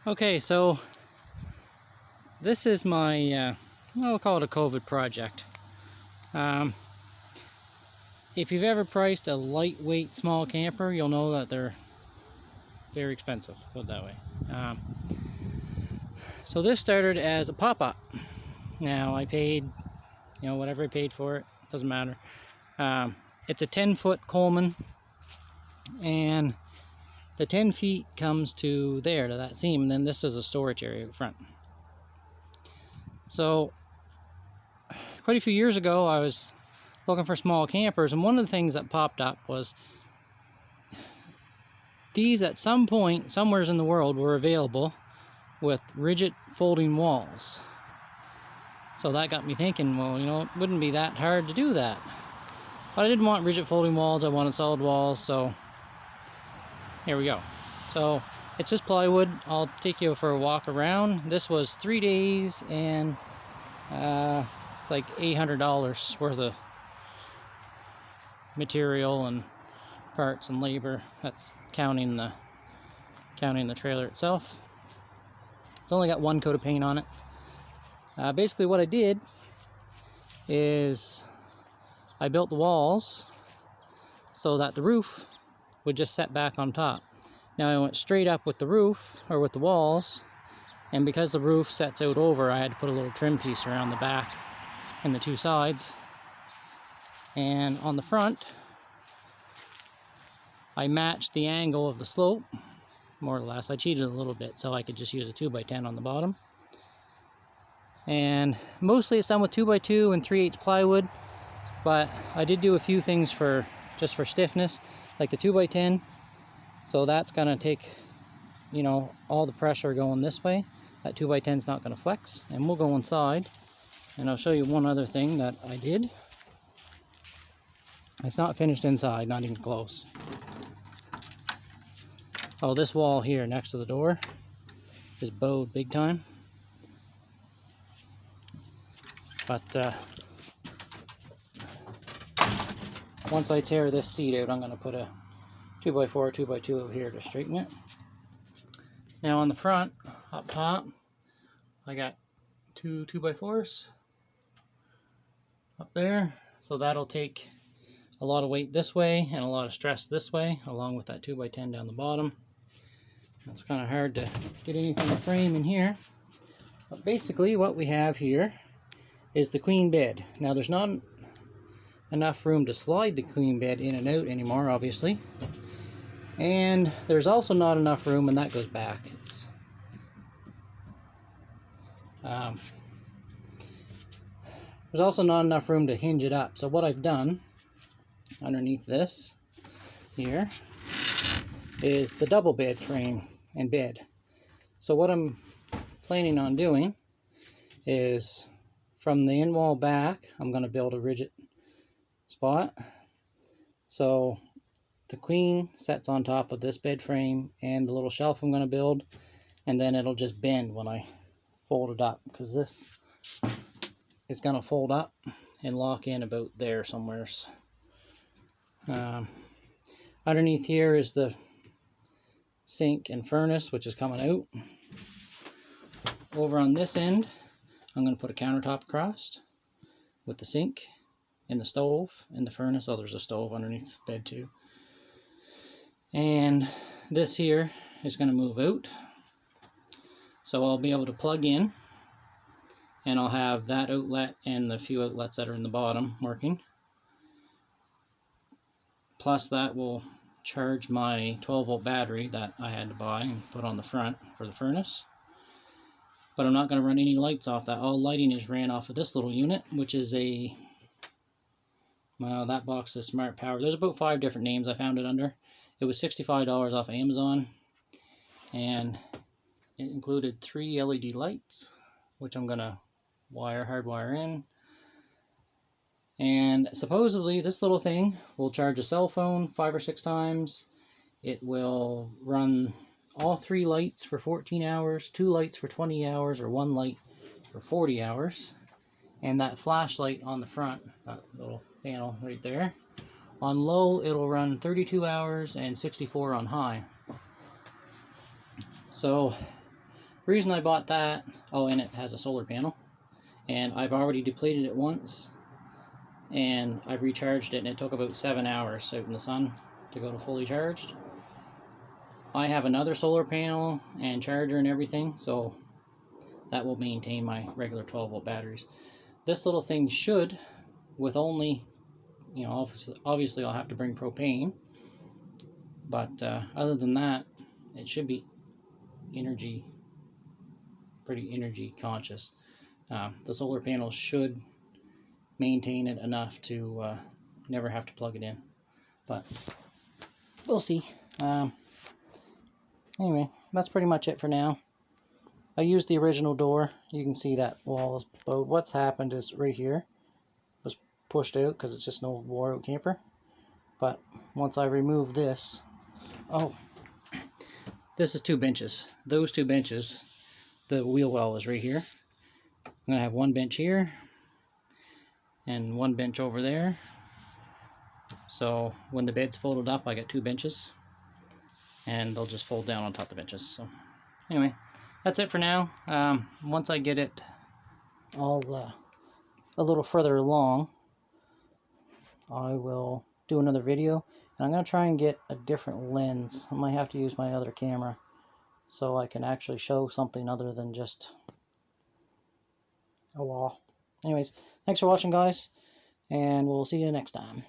Okay, so this is my, I'll call it a COVID project. Um, if you've ever priced a lightweight small camper, you'll know that they're very expensive, put it that way. So this started as a pop-up. Now I paid, whatever I paid for it, doesn't matter. It's a 10-foot Coleman, and the 10 feet comes to there, to that seam, and then this is a storage area up front. So quite a few years ago, I was looking for small campers, and one of the things that popped up was these at some point, somewheres in the world, were available with rigid folding walls. So that got me thinking, well, it wouldn't be that hard to do that. But I didn't want rigid folding walls, I wanted solid walls, so here we go. So it's just plywood. I'll take you for a walk around. This was 3 days, and it's like $800 worth of material and parts and labor. That's counting the trailer itself. It's only got one coat of paint on it. Basically what I did is I built the walls so that the roof would just set back on top. Now I went straight up with the roof, or with the walls, and because the roof sets out over, I had to put a little trim piece around the back and the two sides. And on the front, I matched the angle of the slope, more or less. I cheated a little bit so I could just use a 2x10 on the bottom. And mostly it's done with 2x2 and 3/8 plywood, but I did do a few things just for stiffness, like the 2x10. So that's gonna take, all the pressure going this way. That 2x10 is not gonna flex. And we'll go inside, and I'll show you one other thing that I did. It's not finished inside, not even close. Oh, this wall here next to the door is bowed big time. But once I tear this seat out, I'm going to put a 2x4 or 2x2 over here to straighten it. Now on the front, up top, I got two 2x4s up there. So that'll take a lot of weight this way and a lot of stress this way, along with that 2x10 down the bottom. It's kind of hard to get anything to frame in here. But basically what we have here is the queen bed. Now there's not enough room to slide the queen bed in and out anymore, obviously. And there's also not enough room, and that goes back. There's also not enough room to hinge it up. So what I've done underneath this here is the double bed frame and bed. So what I'm planning on doing is from the end wall back, I'm going to build a rigid spot. So the queen sets on top of this bed frame and the little shelf I'm going to build, and then it'll just bend when I fold it up, because this is going to fold up and lock in about there somewheres. Underneath here is the sink and furnace, which is coming out. Over on this end, I'm going to put a countertop across with the sink and the stove and the furnace. Oh, there's a stove underneath the bed too. And this here is going to move out. So I'll be able to plug in, and I'll have that outlet and the few outlets that are in the bottom working. Plus that will charge my 12-volt battery that I had to buy and put on the front for the furnace. But I'm not going to run any lights off that. All lighting is ran off of this little unit, which is well, that box is Smart Power. There's about 5 different names I found it under. It was $65 off of Amazon, and it included 3 LED lights, which I'm going to hardwire in. And supposedly this little thing will charge a cell phone 5 or 6 times. It will run all 3 lights for 14 hours, 2 lights for 20 hours, or 1 light for 40 hours. And that flashlight on the front, that little panel right there, on low it'll run 32 hours and 64 on high. So reason I bought that, oh, and it has a solar panel, and I've already depleted it once, and I've recharged it, and it took about 7 hours out in the sun to go to fully charged. I have another solar panel and charger and everything, so that will maintain my regular 12-volt batteries. This little thing should, with only, you know, obviously I'll have to bring propane, but other than that, it should be pretty energy conscious. The solar panel should maintain it enough to never have to plug it in, but we'll see. Anyway, that's pretty much it for now. I used the original door. You can see that wall is bowed. What's happened is right here was pushed out because it's just an old wore out camper. But once I remove this, oh, this is 2 benches. Those 2 benches, the wheel well is right here. I'm going to have 1 bench here and 1 bench over there. So when the bed's folded up, I got 2 benches, and they'll just fold down on top of the benches. So anyway, that's it for now. Once I get it all a little further along, I will do another video. And I'm going to try and get a different lens. I might have to use my other camera so I can actually show something other than just a wall. Anyways, thanks for watching, guys, and we'll see you next time.